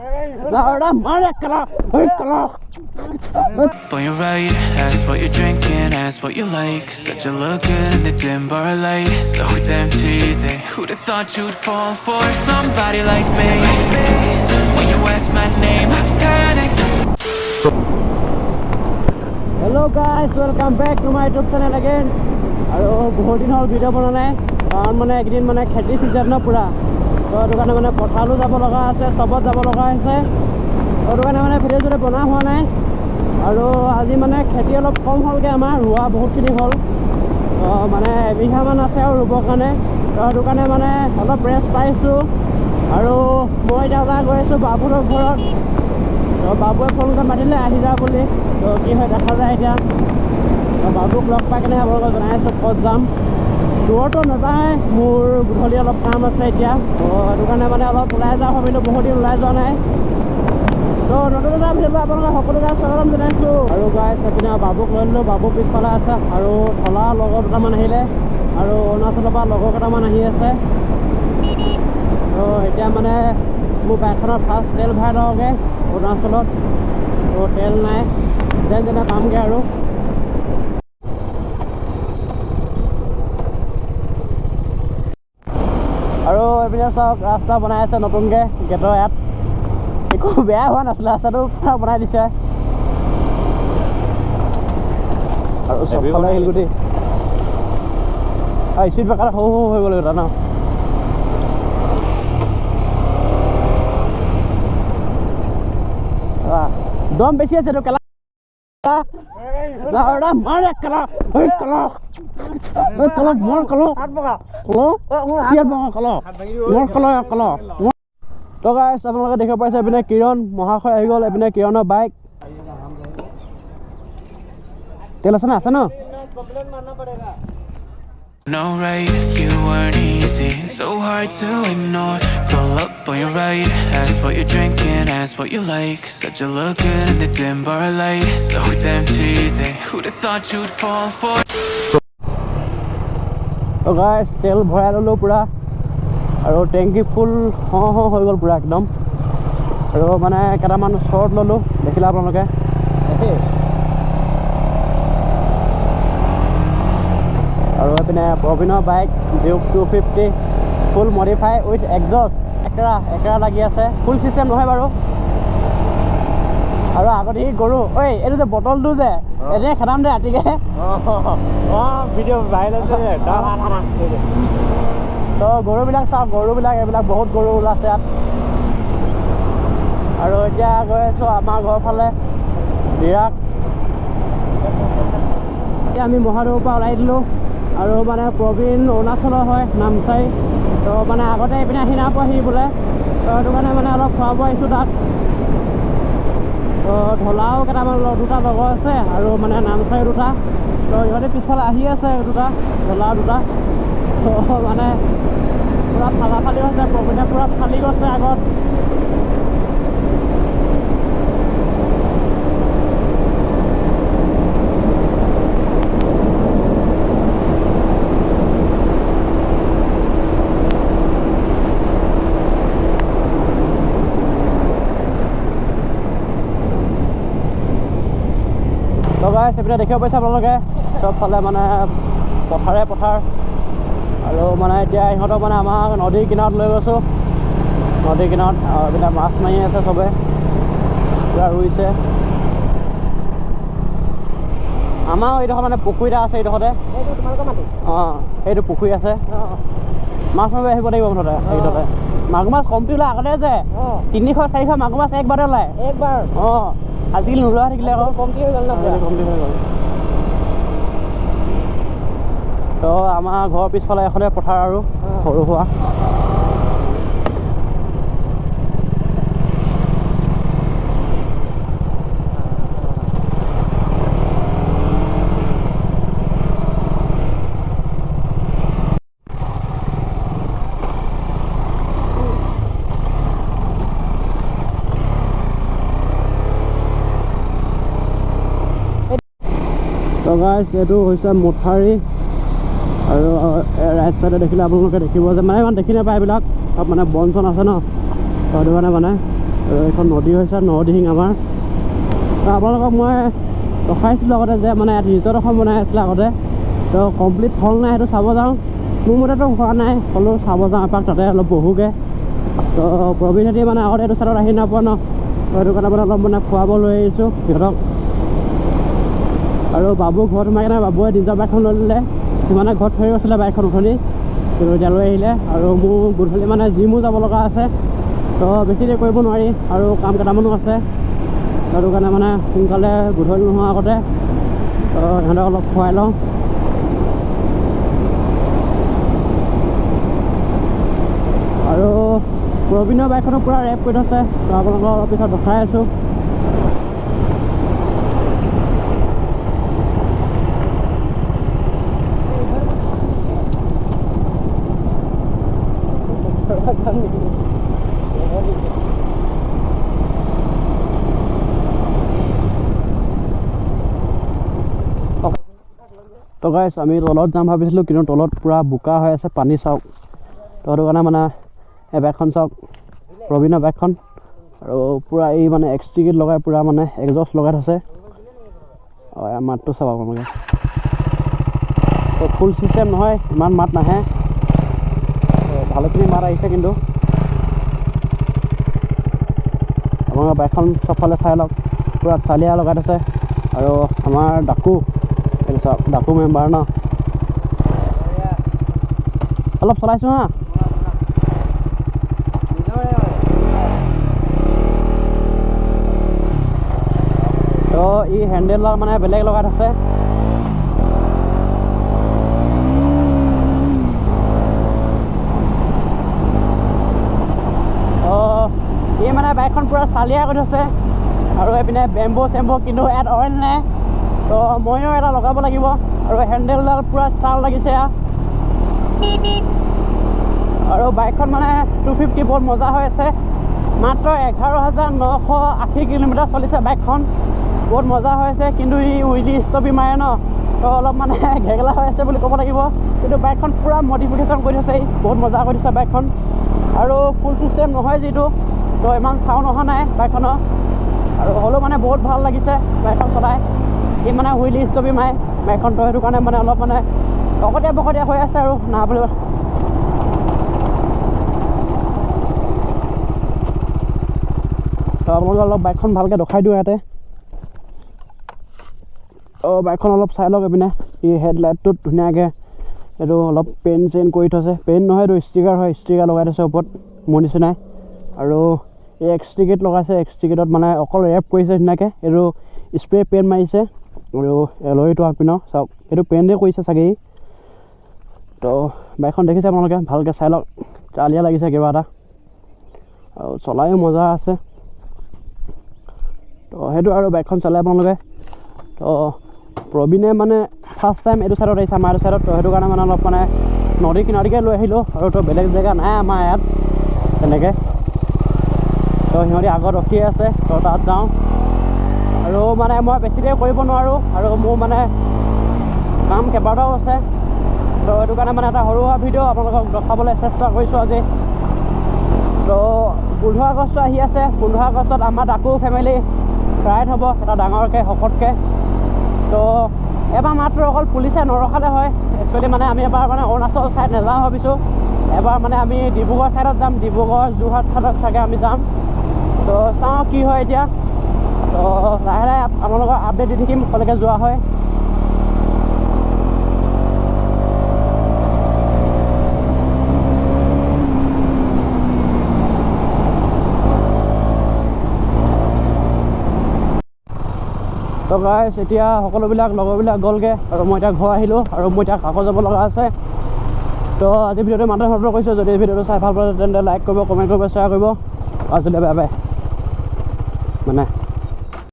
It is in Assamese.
On your right, ask what you're drinking, ask what you like. Said you look good in the dim bar light. So damn cheesy. Who'd have thought you'd fall for somebody like me? When you ask my name, I panicked. Hello guys, welcome back to my YouTube channel again. আৰু বহুত দিন হ'ল ভিডিঅ' বনোৱা নাই কাৰণ মানে একদিন মানে খেতি চিজন ন পুৰা তো সেইটো কাৰণে মানে পথাৰলৈ যাব লগা আছে, চবত যাব লগা হৈছে। সেইটো কাৰণে মানে ভিডিঅ' যদি বনোৱা হোৱা নাই আৰু আজি মানে খেতি অলপ কম হ'লগৈ আমাৰ, ৰোৱা বহুতখিনি হ'ল। মানে এবিঘামান আছে আৰু ৰুবৰ কাৰণে। তো সেইটো কাৰণে মানে অলপ ৰেষ্ট পাইছোঁ। আৰু মই এতিয়া ওলাই গৈ আছোঁ বাবুৰ ঘৰত। তো বাবুৱে ফোন কৰি মাতিলে আহি যা বুলি। তো কি হয় দেখা যায় এতিয়া। বাবুক লগ পাই কেনে আপোনালোকক জনাই আছোঁ ক'ত যাম। দূৰতো নাযায়, মোৰ গধূলি অলপ কাম আছে এতিয়া। তো সেইটো কাৰণে মানে অলপ ওলাই যাওঁ ভাবিলোঁ, বহুত দিন ওলাই যোৱা নাই। তো নতুন এটা ভিডিঅ'ত আপোনালোকে সকলোকে স্বাগতম জনাইছোঁ। আৰু গাইছ এইপিনে বাবুক লৈ ল'লোঁ, বাবু পিছফালে আছে। আৰু ঢলা লগৰ দুটামান আহিলে আৰু অৰুণাচলৰ পৰা লগৰ কেইটামান আহি আছে। তো এতিয়া মানে মোৰ বাইকখনত ফাৰ্ষ্ট তেল ভৰাই লওঁগৈ অৰুণাচলত। তো তেল নাই, যেন তেনে পামগৈ আৰু। আৰু এইপিনে চাওক ৰাস্তা বনাই আছে নতুনকৈ গেটৰ ইয়াত। একো বেয়া হোৱা নাছিলে, ৰাস্তাটো পুৰা বনাই দিছে। আৰু চবফালে শিলগুটি স্পীড ব্ৰেকাৰ সৰু সৰু হৈ গ'ল এটা ন। দম বেছি আছে এইটো কেলা তো গাইছ আপোনালোকে দেখিব পাইছে এইপিনে কিৰণ মহাশয় আহি গ'ল। এইপিনে কিৰণৰ বাইক। তেল আছে না? আছে ন? No right, you weren't easy, so hard to ignore. Pull up on your right, ask what you're drinking, ask what you like. Said you look good in the dim bar light. So damn cheesy. Who'd have thought you'd fall for? তো গাইছ তেল ভৰাই ল'লোঁ পূৰা আৰু টেংকি ফুল হৈ গ'ল পূৰা একদম। আৰু মানে কেইটামান শ্বৰ্ট ল'লোঁ, দেখিলে আপোনালোকে। আৰু এইপিনে প্ৰবীণৰ bike Duke 250 full modify with exhaust, একেৰা লাগি আছে। ফুল ছিষ্টেম নহয় বাৰু। আৰু আগতে গৰু ঐ এইটো যে বটলটো যে এনেই খেদাম দে ৰাতিকৈ। ভিডিঅ' ভাইৰেল আছে। তো গৰুবিলাক চাওক, গৰুবিলাক এইবিলাক বহুত গৰু ওলাইছে ইয়াত। আৰু এতিয়া গৈ আছোঁ আমাৰ ঘৰৰ ফালে বিৰাট। এতিয়া আমি মহাদেৱৰ পৰা ওলাই দিলোঁ। আৰু মানে প্ৰবীণ অৰুণাচলৰ হয়, নামচাই। তো মানে আগতে এইপিনে আহি নাপাহি বোলে। তো সেইটো কাৰণে মানে অলপ খোৱা বোৱা আহিছোঁ তাত। তো ঢলাও কেইটামান দুটা লগৰ আছে আৰু মানে নামচাই দুটা। তো ইহঁতে পিছফালে আহি আছে দুটা, ঢলা দুটা। তো মানে পূৰা ফালি গৈছে, প্ৰবীণে পূৰা ফালি গৈছে আগত। লগাই সেইপিনে দেখিব পাইছে আপোনালোকে চবফালে মানে পথাৰ। আৰু মানে এতিয়া ইহঁতক মানে আমাৰ নদীৰ কিনাৰত লৈ গৈছোঁ। নদীৰ কিনাৰত আৰু এইপিনে মাছ মাৰি আছে চবে, পূৰা ৰুইছে। আমাৰ এইডোখৰ মানে পুখুৰী এটা আছে এইডোখৰতে। অঁ সেইটো পুখুৰী আছে, মাছ মাৰিব আহিব লাগিব মুঠতে এইডোখৰতে। মাগুৰ মাছ কমটি ওলাই আগতে যে 300-400 মাগুৰ মাছ একবাৰতে ওলায়। অঁ আজিকালি নোলোৱা থাকিলে আকৌ কমটি হৈ গ'ল। তো আমাৰ ঘৰৰ পিছফালে এখনে পথাৰ আৰু সৰু সুৰা। তো গাইছ এইটো হৈছে মথাউৰি। আৰু ৰাইট চাইডে দেখিলে আপোনালোকে দেখিব যে মানে ইমান দেখি নাপায় এইবিলাক, তাত মানে বন চন আছে ন। তো সেইটো কাৰণে মানে আৰু এইখন নদী হৈছে নৰদিহিং আমাৰ। আপোনালোকক মই ৰখাইছিলোঁ আগতে যে মানে ইয়াত ৰিজৰ্ট এখন বনাই আছিলে আগতে, তো কমপ্লিট হ'ল নাই সেইটো চাব যাওঁ। মোৰ মতেতো হোৱা নাই, হ'লেও চাব যাওঁ এপাক, তাতে অলপ বহোগৈ। তো প্ৰবীণহঁতি মানে আগতে এইটো চাইডত আহি নাপোৱা ন, তো সেইটো কাৰণে মানে অলপ মানে খুৱাব লৈ আহিছোঁ সিহঁতক। আৰু বাবু ঘৰত সোমাই কিনে বাবুৱে নিজৰ বাইকখন লৈ ল'লে, মানে ঘৰত থৈ গৈছিলে বাইকখন উঠনি, কিন্তু এতিয়া লৈ আহিলে। আৰু মোৰ গধূলি মানে জিমো যাব লগা আছে, তো বেছি দেৰি কৰিব নোৱাৰি আৰু কাম কেইটামানো আছে, সেইটো কাৰণে মানে সোনকালে গধূলি নোহোৱাৰ আগতে তো সিহঁতক অলপ খুৱাই লওঁ। আৰু প্ৰবীণৰ বাইকখনৰ পূৰা ৰেপ কৰি থৈছে, তো আপোনালোকক অলপ পিছত দেখাই আছোঁ। তো গাইছ আমি তলত যাম ভাবিছিলোঁ, কিন্তু তলত পূৰা বোকা হৈ আছে, পানী চাওক। তো সেইটো কাৰণে মানে এই বাইকখন চাওক, প্ৰবীণৰ বাইকখন, আৰু পূৰা এই মানে এক্সট্ৰিকেট লগাই পূৰা মানে এক্সজষ্ট লগাই থৈছে। অঁ মাতটো চাওক আপোনালোকে, তো ফুল ছিষ্টেম নহয়, ইমান মাত নাহে, ভালেখিনি মাত আহিছে। কিন্তু আপোনালোকৰ বাইকখন চবফালে চাই লওক, পূৰা চালিয়া লগাই থৈছে। আৰু আমাৰ ডাকু, এইটো চাওক, ডাকু মেম্বাৰ ন, অলপ চলাইছোঁ হা। তো ই হেণ্ডেলডাল মানে বেলেগ লগাই থৈছে। ই মানে বাইকখন পূৰা চালিয়া কৰি থৈছে। আৰু এইপিনে বেম্বো চেম্বো, কিন্তু ইয়াত অইল নাই, তো ময়ো এটা লগাব লাগিব। আৰু হেণ্ডেলডাল পূৰা চাল লাগিছে। আৰু বাইকখন মানে 250 বহুত মজা হৈ আছে। মাত্ৰ 11,980 কিলোমিটাৰ চলিছে বাইকখন, বহুত মজা হৈ আছে। কিন্তু ই উইলি ষ্টপি মাৰে ন, তো অলপ মানে ঘেগেলা হৈ আছে বুলি ক'ব লাগিব। কিন্তু বাইকখন পূৰা মডিফিকেশ্যন কৰি থৈছে, বহুত মজা কৰি দিছে বাইকখন। আৰু ফুল ছিষ্টেম নহয় যিটো, তো ইমান চাউণ্ড অহা নাই বাইকখনৰ, আৰু হ'লেও মানে বহুত ভাল লাগিছে বাইকখন চলাই। ই মানে হুইলি ষ্টপি মাৰে বাইকখন, তো সেইটো কাৰণে মানে অলপ মানে অকতীয়া বকতীয়া হৈ আছে আৰু না বুলি। তো আপোনালোকে অলপ বাইকখন ভালকৈ দেখাই দিওঁ ইয়াতে। অঁ বাইকখন অলপ চাই লওক এইপিনে, ই হেডলাইটটোত ধুনীয়াকৈ এইটো অলপ পেইণ্ট চেইণ্ট কৰি থৈছে। পেইণ্ট নহয়, এইটো ষ্টিকাৰ হয়, ষ্টিকাৰ লগাই থৈছে ওপৰত মোৰ নিচিনাই। আৰু এই এক্সট্ৰিকেট লগাইছে, এক্সট্ৰিকেটত মানে অকল ৰেপ কৰিছে ধুনীয়াকৈ। এইটো স্প্ৰে পেইণ্ট মাৰিছে, আৰু এলৰিটো আগপিনৰ চাওক, এইটো পেইণ্টেই কৰিছে চাগে। তো বাইকখন দেখিছে আপোনালোকে, ভালকৈ চাই লওক, চালিয়া লাগিছে কিবা এটা, আৰু চলায়ো মজা আছে। তো সেইটো আৰু বাইকখন চলাই আপোনালোকে। তো প্ৰবীণে মানে ফাৰ্ষ্ট টাইম এইটো চাইডত আহিছে, আমাৰ এইটো চাইডত, তো সেইটো কাৰণে মানে অলপ মানে নদী কিনাৰলৈকে লৈ আহিলোঁ। আৰু তো বেলেগ জেগা নাই আমাৰ ইয়াত তেনেকৈ, তো সিহঁতি আগত ৰখিয়ে আছে, তো তাত যাওঁ। আৰু মানে মই বেছি দেৰি কৰিব নোৱাৰোঁ, আৰু মোৰ মানে কাম কেইবাটাও আছে, তো সেইটো কাৰণে মানে এটা সৰু সুৰা ভিডিঅ' আপোনালোকক দেখাবলৈ চেষ্টা কৰিছোঁ আজি। তো 15 আগষ্ট আহি আছে, 15 আগষ্টত আমাৰ ডাকু ফেমিলি ৰাইড হ'ব এটা ডাঙৰকৈ শকতকৈ। তো এবাৰ মাত্ৰ অকল পুলিচে নৰখালে হয়। একচুৱেলি মানে আমি এবাৰ মানে অৰুণাচল ছাইড নাযাওঁ ভাবিছোঁ, এবাৰ মানে আমি ডিব্ৰুগড় ছাইডত যাম, ডিব্ৰুগড় যোৰহাট ছাইডত চাগে আমি যাম। তো চাওঁ কি হয় এতিয়া। তো লাহে লাহে আপোনালোকৰ আপডেট দি থাকিম কলৈকে যোৱা হয়। তো গাইছ এতিয়া সকলোবিলাক লগৰবিলাক গ'লগৈ, আৰু মই এতিয়া ঘৰ আহিলোঁ, আৰু মই এতিয়া কাকো যাব লগা আছে। তো আজি ভিডিঅ'টো ইমানতে সমাপ্ত কৰিছোঁ। যদি ভিডিঅ'টো চাই ভাল পালে তেন্তে লাইক কৰিব, কমেণ্ট কৰিব, শ্বেয়াৰ কৰিব। আজিলৈ বাই বাই মানে।